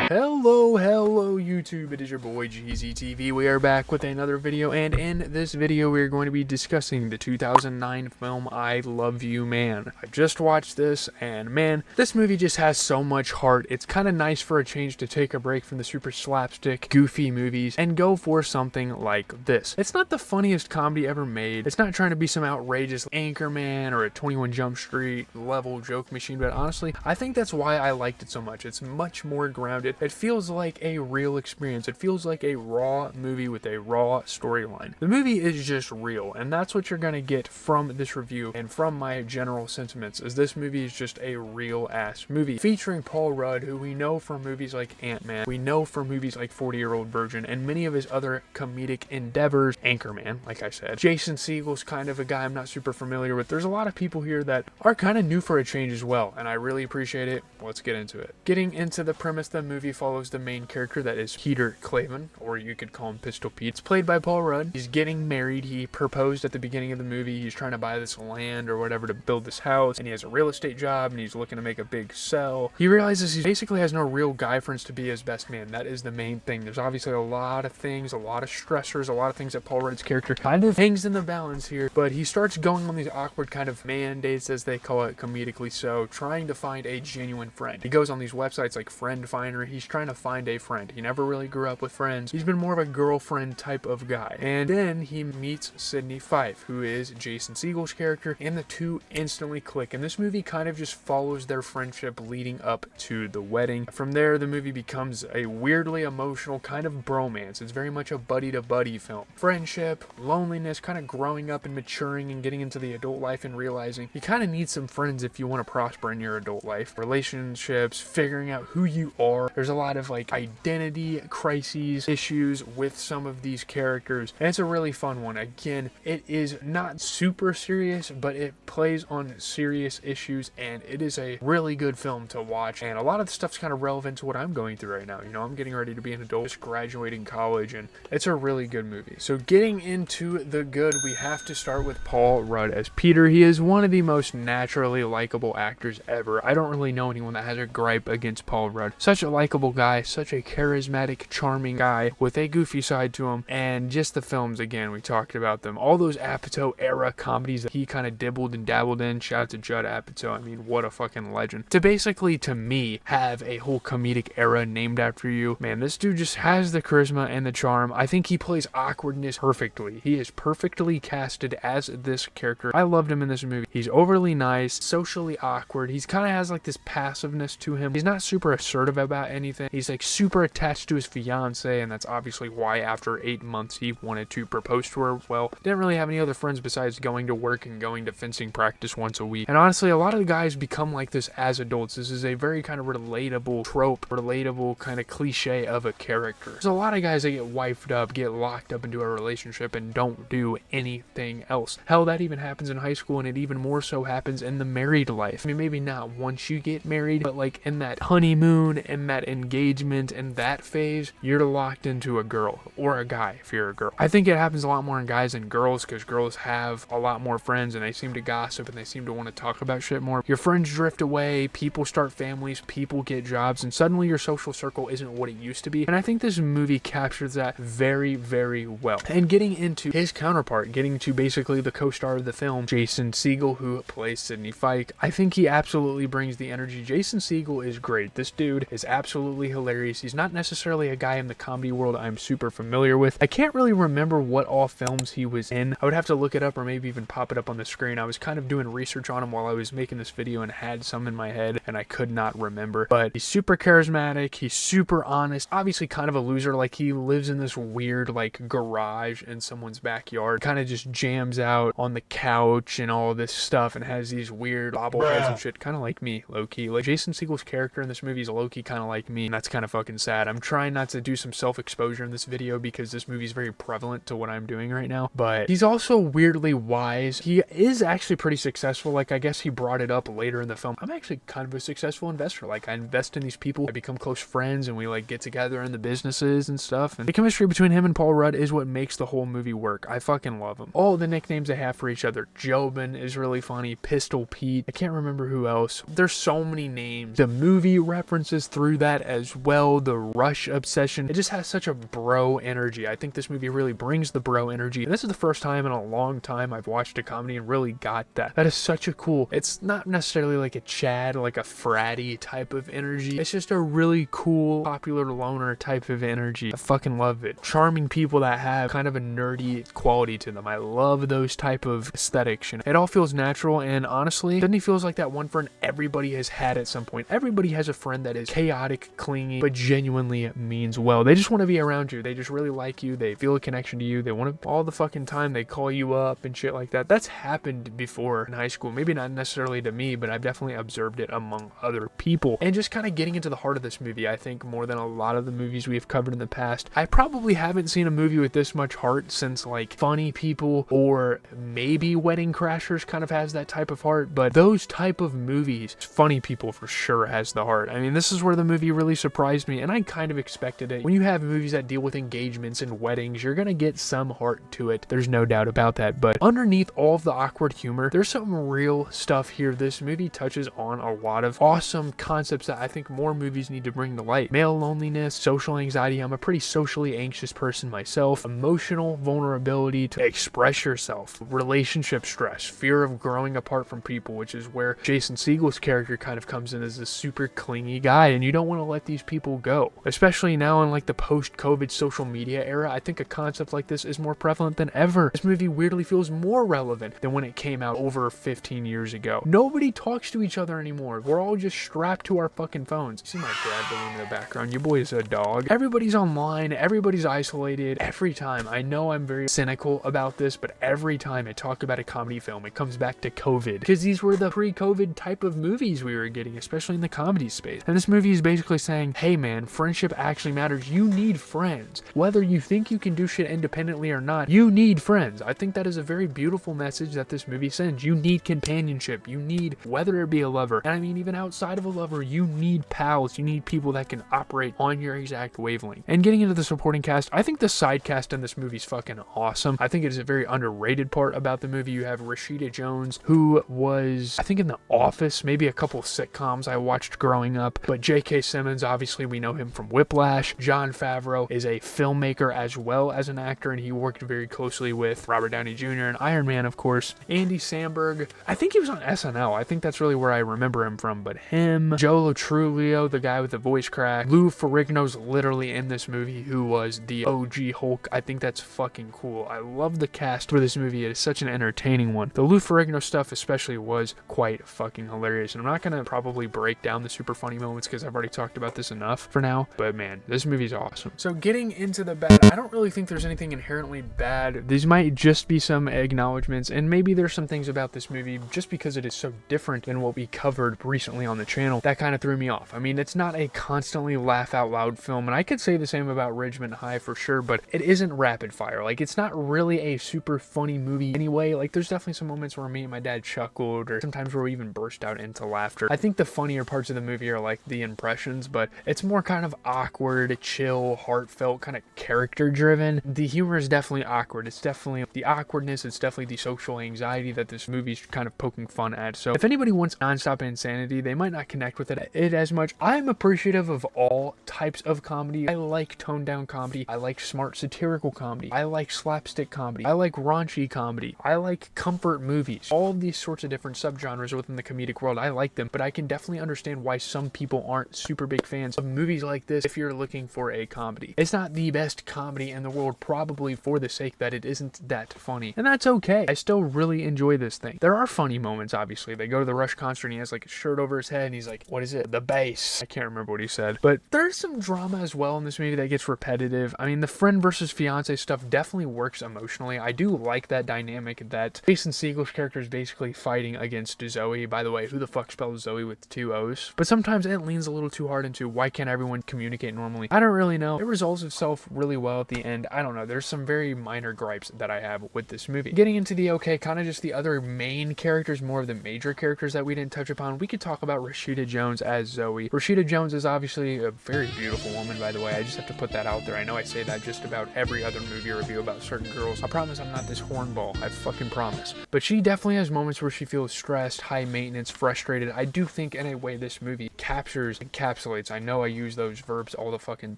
Hello YouTube, it is your boy GZTV. We are back with another video, and in this video we are going to be discussing the 2009 film I Love You Man. I just watched this, and man, this movie just has so much heart. It's kind of nice for a change to take a break from the super slapstick, goofy movies and go for something like this. It's not the funniest comedy ever made. It's not trying to be some outrageous Anchorman or a 21 Jump Street level joke machine, but honestly, I think that's why I liked it so much. It's much more grounded. It feels like a real experience. It feels like a raw movie with a raw storyline. The movie is just real, and that's what you're gonna get from this review and from my general sentiments, is this movie is just a real ass movie featuring Paul Rudd, who we know from movies like Ant-Man, we know from movies like 40-Year-Old Virgin, and many of his other comedic endeavors. Anchorman, like I said. Jason Segel's kind of a guy I'm not super familiar with. There's a lot of people here that are kind of new for a change as well, and I really appreciate it. Let's get into it. Getting into the premise, the movie follows the main character, that is Peter Clavin, or you could call him Pistol Pete. It's played by Paul Rudd. He's getting married. He proposed at the beginning of the movie. He's trying to buy this land or whatever to build this house, and he has a real estate job, and he's looking to make a big sell. He realizes he basically has no real guy friends to be his best man. That is the main thing. There's obviously a lot of things, a lot of stressors, a lot of things that Paul Rudd's character kind of hangs in the balance here, but he starts going on these awkward kind of man dates, as they call it, comedically so, trying to find a genuine friend. He goes on these websites like Friend Finder. He's trying to find a friend. He never really grew up with friends. He's been more of a girlfriend type of guy. And then he meets Sydney Fife, who is Jason Segel's character, and the two instantly click. And this movie kind of just follows their friendship leading up to the wedding. From there, the movie becomes a weirdly emotional kind of bromance. It's very much a buddy-to-buddy film. Friendship, loneliness, kind of growing up and maturing and getting into the adult life and realizing you kind of need some friends if you want to prosper in your adult life. Relationships, figuring out who you are. There's a lot of like identity crises, issues with some of these characters, and it's a really fun one. Again, it is not super serious, but it plays on serious issues, and it is a really good film to watch, and a lot of the stuff's kind of relevant to what I'm going through right now. You know, I'm getting ready to be an adult, just graduating college, and it's a really good movie. So getting into the good, we have to start with Paul Rudd as Peter. He is one of the most naturally likable actors ever. I don't really know anyone that has a gripe against Paul Rudd. Such a likable guy, such a charismatic, charming guy with a goofy side to him, and just the films, again, we talked about them. All those Apatow era comedies that he kind of dibbled and dabbled in. Shout out to Judd Apatow. I mean, what a fucking legend. To basically, to me, have a whole comedic era named after you, man, this dude just has the charisma and the charm. I think he plays awkwardness perfectly. He is perfectly casted as this character. I loved him in this movie. He's overly nice, socially awkward. He's kind of has like this passiveness to him. He's not super assertive about anything. He's like super attached to his fiancé, and that's obviously why after 8 months he wanted to propose to her. Well, didn't really have any other friends besides going to work and going to fencing practice once a week. And honestly, a lot of the guys become like this as adults. This is a very kind of relatable trope, relatable kind of cliche of a character. There's a lot of guys that get wifed up, get locked up into a relationship and don't do anything else. Hell, that even happens in high school, and it even more so happens in the married life. I mean, maybe not once you get married, but like in that honeymoon and that engagement and that phase, you're locked into a girl or a guy if you're a girl. I think it happens a lot more in guys than girls, because girls have a lot more friends and they seem to gossip and they seem to want to talk about shit more. Your friends drift away, people start families, people get jobs, and suddenly your social circle isn't what it used to be. And I think this movie captures that very, very well. And getting into his counterpart, getting to basically the co-star of the film, Jason Segel, who plays Sydney Fike, I think he absolutely brings the energy. Jason Segel is great. This dude is absolutely hilarious. He's not necessarily a guy in the comedy world I'm super familiar with. I can't really remember what all films he was in. I would have to look it up or maybe even pop it up on the screen. I was kind of doing research on him while I was making this video and had some in my head and I could not remember. But he's super charismatic. He's super honest. Obviously kind of a loser. Like, he lives in this weird like garage in someone's backyard. Kind of just jams out on the couch and all this stuff and has these weird bobbleheads and shit. Kind of like me, low-key. Like, Jason Segel's character in this movie is low-key kind of like me, and that's kind of fucking sad. I'm trying trying not to do some self-exposure in this video because this movie is very prevalent to what I'm doing right now, but he's also weirdly wise. He is actually pretty successful. Like, I guess he brought it up later in the film. I'm actually kind of a successful investor. Like, I invest in these people, I become close friends, and we like get together in the businesses and stuff. And the chemistry between him and Paul Rudd is what makes the whole movie work. I fucking love him. All the nicknames they have for each other. Jobin is really funny. Pistol Pete. I can't remember who else. There's so many names. The movie references through that as well. The Rush obsession. It just has such a bro energy. I think this movie really brings the bro energy. And this is the first time in a long time I've watched a comedy and really got that. That is such a cool, it's not necessarily like a Chad, like a fratty type of energy. It's just a really cool, popular loner type of energy. I fucking love it. Charming people that have kind of a nerdy quality to them. I love those type of aesthetics. It all feels natural, and honestly, Sydney feels like that one friend everybody has had at some point. Everybody has a friend that is chaotic, clingy, but genuinely means well. They just want to be around you. They just really like you. They feel a connection to you. They want to, all the fucking time, they call you up and shit like that. That's happened before in high school. Maybe not necessarily to me, but I've definitely observed it among other people. And just kind of getting into the heart of this movie, I think more than a lot of the movies we've covered in the past. I probably haven't seen a movie with this much heart since like Funny People, or maybe Wedding Crashers kind of has that type of heart, but those type of movies, Funny People for sure has the heart. I mean, this is where the movie really surprised me, and I kind of expected it. When you have movies that deal with engagements and weddings, you're gonna get some heart to it. There's no doubt about that, but underneath all of the awkward humor, there's some real stuff here. This movie touches on a lot of awesome concepts that I think more movies need to bring to light. Male loneliness, social anxiety. I'm a pretty socially anxious person myself. Emotional vulnerability to express yourself. Relationship stress. Fear of growing apart from people, which is where Jason Segel's character kind of comes in as this super clingy guy, and you don't want to let these people go. Especially now in like the post-COVID social media era, I think a concept like this is more prevalent than ever. This movie weirdly feels more relevant than when it came out over 15 years ago. Nobody talks to each other anymore. We're all just strapped to our fucking phones. You see my dad balloon in the background. Your boy is a dog. Everybody's online. Everybody's isolated. Every time. I know I'm very cynical about this, but every time I talk about a comedy film, it comes back to COVID, because these were the pre-COVID type of movies we were getting, especially in the comedy space. And this movie is basically saying, hey man, friendship actually matters. You need friends. Whether you think you can do shit independently or not, you need friends. I think that is a very beautiful message that this movie sends. You need companionship. You need, whether it be a lover, and I mean even outside of a lover, you need pals. You need people that can operate on your exact wavelength. And getting into the supporting cast, I think the side cast in this movie is fucking awesome. I think it is a very underrated part about the movie. You have Rashida Jones, who was, I think, in The Office, maybe a couple sitcoms I watched growing up, but J.K. Simmons, obviously we know him from Whiplash. Jon Favreau is a filmmaker as well as an actor, and he worked very closely with Robert Downey Jr. and Iron Man, of course. Andy Samberg, I think he was on SNL. I think that's really where I remember him from, but him, Joe Trulio, the guy with the voice crack. Lou Ferrigno's literally in this movie, who was the OG Hulk. I think that's fucking cool. I love the cast for this movie. It is such an entertaining one. The Lou Ferrigno stuff especially was quite fucking hilarious, and I'm not gonna probably break down the super funny moments because I've already talked about this enough for now, but man, this movie's awesome. So getting into the bad, I don't really think there's anything inherently bad. These might just be some acknowledgments, and maybe there's some things about this movie, just because it is so different than what we covered recently on the channel, that kind of threw me off. I mean, it's not a constantly laugh out loud film, and I could say the same about Ridgemont High for sure, but it isn't rapid fire. Like, it's not really a super funny movie anyway. Like, there's definitely some moments where me and my dad chuckled, or sometimes where we even burst out into laughter. I think the funnier parts of the movie are like the impressions, but it's more kind of awkward, chill, heartfelt, kind of character driven. The humor is definitely awkward. It's definitely the awkwardness. It's definitely the social anxiety that this movie's kind of poking fun at. So if anybody wants nonstop insanity, they might not connect with it as much. I'm appreciative of all types of comedy. I like toned down comedy. I like smart satirical comedy. I like slapstick comedy. I like raunchy comedy. I like comfort movies. All of these sorts of different subgenres within the comedic world, I like them, but I can definitely understand why some people aren't super big fans of movies like this if you're looking for a comedy. It's not the best comedy in the world, probably for the sake that it isn't that funny, and that's okay. I still really enjoy this thing. There are funny moments, obviously. They go to the Rush concert and he has like a shirt over his head and he's like, what is it? The bass. I can't remember what he said, but there's some drama as well in this movie that gets repetitive. I mean, the friend versus fiance stuff definitely works emotionally. I do like that dynamic that Jason Segel's character is basically fighting against Zoe. By the way, who the fuck spells Zoe with 2 O's? But sometimes it leans a little too hard into why can't everyone communicate communicate normally. I don't really know. It resolves itself really well at the end. I don't know. There's some very minor gripes that I have with this movie. Getting into the kind of just the other main characters, more of the major characters that we didn't touch upon, we could talk about Rashida Jones as Zooey. Rashida Jones is obviously a very beautiful woman, by the way. I just have to put that out there. I know I say that just about every other movie review about certain girls. I promise I'm not this hornball. I fucking promise. But she definitely has moments where she feels stressed, high maintenance, frustrated. I do think in a way this movie encapsulates, I know I use those verbs all the fucking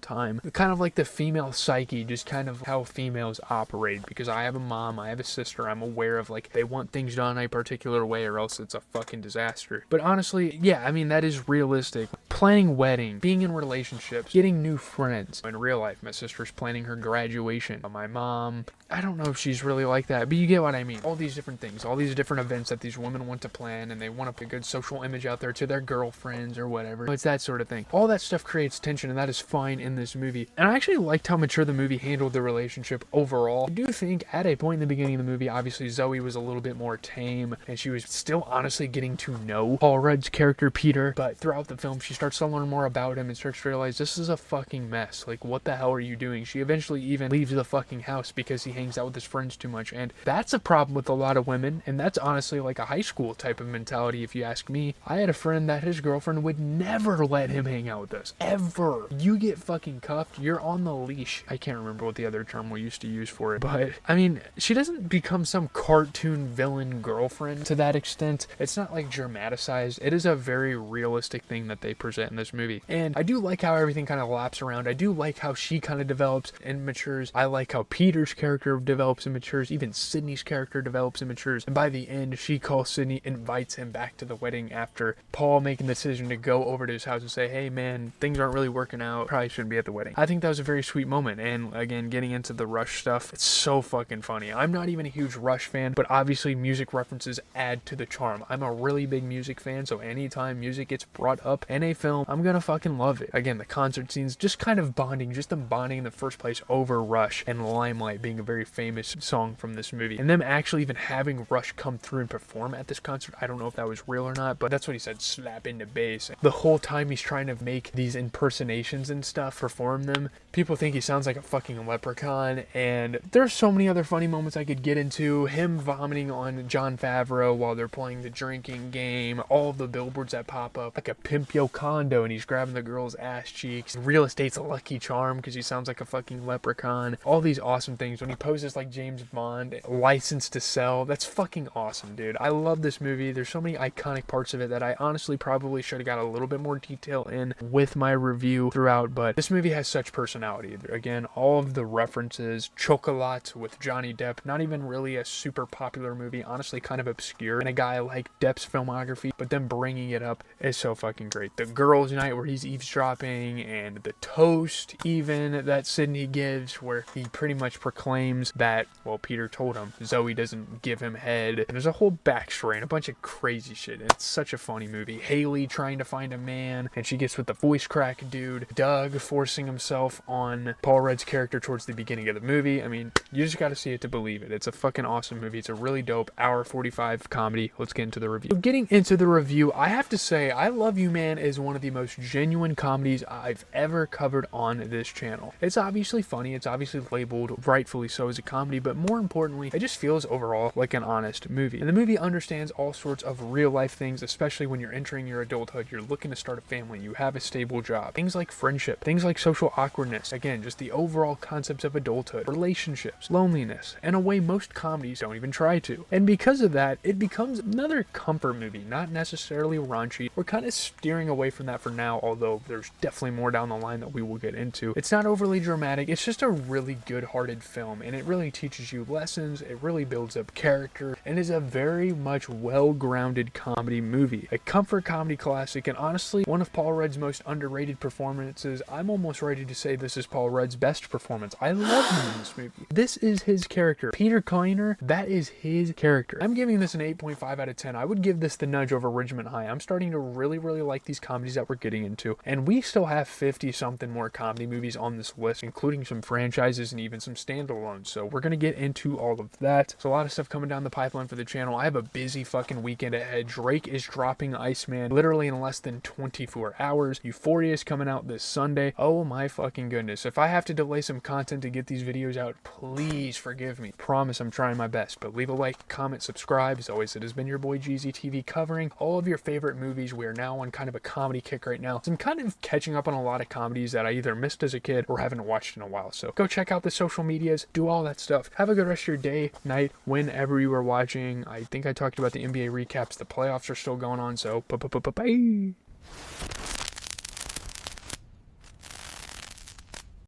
time, kind of like the female psyche, just kind of how females operate, because I have a mom, I have a sister, I'm aware of like they want things done a particular way or else it's a fucking disaster. But honestly, yeah, I mean that is realistic. Planning wedding, being in relationships, getting new friends. In real life, my sister's planning her graduation. My mom, I don't know if she's really like that, but you get what I mean. All these different things, all these different events that these women want to plan, and they want to put a good social image out there to their girlfriends or whatever. It's that sort of thing. All that stuff creates tension, and that is fine in this movie. And I actually liked how mature the movie handled the relationship overall. I do think at a point in the beginning of the movie, obviously Zooey was a little bit more tame, and she was still honestly getting to know Paul Rudd's character Peter, but throughout the film she starts to learn more about him and starts to realize this is a fucking mess. Like, what the hell are you doing? She eventually even leaves the fucking house because he hangs out with his friends too much, and that's a problem with a lot of women, and that's honestly like a high school type of mentality if you ask me. I had a friend that his girlfriend would never let him hang out with us, ever. You get fucking cuffed, you're on the leash. I can't remember what the other term we used to use for it, but I mean, she doesn't become some cartoon villain girlfriend to that extent. It's not like dramatized. It is a very realistic thing that they present in this movie, and I do like how everything kind of laps around. I do like how she kind of develops and matures. I like how Peter's character develops and matures. Even Sydney's character develops and matures, and by the end she calls Sydney, invites him back to the wedding after Paul making the decision to go over to his house and say, hey man, things aren't really working out, probably shouldn't be at the wedding. I think that was a very sweet moment. And again, getting into the Rush stuff, it's so fucking funny. I'm not even a huge Rush fan, but obviously music references add to the charm. I'm a really big music fan, so anytime music gets brought up in a film, I'm gonna fucking love it. Again, the concert scenes, just kind of bonding, just them bonding in the first place over Rush, and Limelight being a very famous song from this movie, and them actually even having Rush come through and perform at this concert. I don't know if that was real or not, but that's what he said, slap into bass. The whole time he's trying to make these impersonations and stuff, perform them, people think he sounds like a fucking leprechaun, and there's so many other funny moments I could get into. Him vomiting on Jon Favreau while they're playing the drinking game, all of the billboards that pop up, like a pimp yo condo, and he's grabbing the girl's ass cheeks. Real estate's a Lucky Charm because he sounds like a fucking leprechaun. All these awesome things. When he poses like James Bond, License to Sell, that's fucking awesome, dude. I love this movie. There's so many iconic parts of it that I honestly probably should have got a little bit more detail in with my review throughout, but this movie has such personality. Again, all of the references, Chocolat with Johnny Depp, not even really a super popular movie, honestly kind of obscure in a guy like Depp's filmography, but them bringing it up is so fucking great. The girls' night where he's eavesdropping, and the toast even that Sydney gives where he pretty much proclaims that, well, Peter told him Zooey doesn't give him head, and there's a whole backstory and a bunch of crazy shit. It's such a funny movie. Haley trying to find a man, and she gets with the voice crack dude. Doug forcing himself on Paul Rudd's character towards the beginning of the movie. I mean, you just gotta see it to believe it. It's a fucking awesome movie. It's a really dope hour 45 comedy. Let's get into the review. So getting into the review, I have to say I Love You Man is one of the most genuine comedies I've ever covered on this channel. It's obviously funny, it's obviously labeled rightfully so as a comedy, but more importantly, it just feels overall like an honest movie. And the movie understands all sorts of real life things, especially when you're entering your adulthood, you're looking to start a family, you have a stable job. Things like friendship, things like social awkwardness, again, just the overall concepts of adulthood, relationships, loneliness, in a way most comedies don't even try to. And because of that, it becomes another comfort movie, not necessarily raunchy. We're kind of steering away from that for now, although there's definitely more down the line that we will get into. It's not overly dramatic, it's just a really good-hearted film, and it really teaches you lessons, it really builds up character, and is a very much well-grounded comedy movie. A comfort comedy classic, and honestly, one of Paul Rudd's most underrated performances. I'm almost ready to say this is Paul Rudd's best performance. I love him in this movie. This is his character. Peter Kleiner, that is his character. I'm giving this an 8.5 out of 10. I would give this the nudge over Ridgemont High. I'm starting to really like these comedies that we're getting into, and we still have 50-something more comedy movies on this list, including some franchises and even some standalones, so we're gonna get into all of that. So a lot of stuff coming down the pipeline for the channel. I have a busy fucking weekend ahead. Drake is dropping Iceman literally in less than 24 hours. Euphoria is coming out this this Sunday. Oh my fucking goodness. If I have to delay some content to get these videos out, please forgive me. Promise I'm trying my best. But leave a like, comment, subscribe. As always, it has been your boy GZTV covering all of your favorite movies. We are now on kind of a comedy kick right now. So I'm kind of catching up on a lot of comedies that I either missed as a kid or haven't watched in a while. So go check out the social medias, do all that stuff. Have a good rest of your day, night, whenever you are watching. I think I talked about the NBA recaps. The playoffs are still going on, so bye.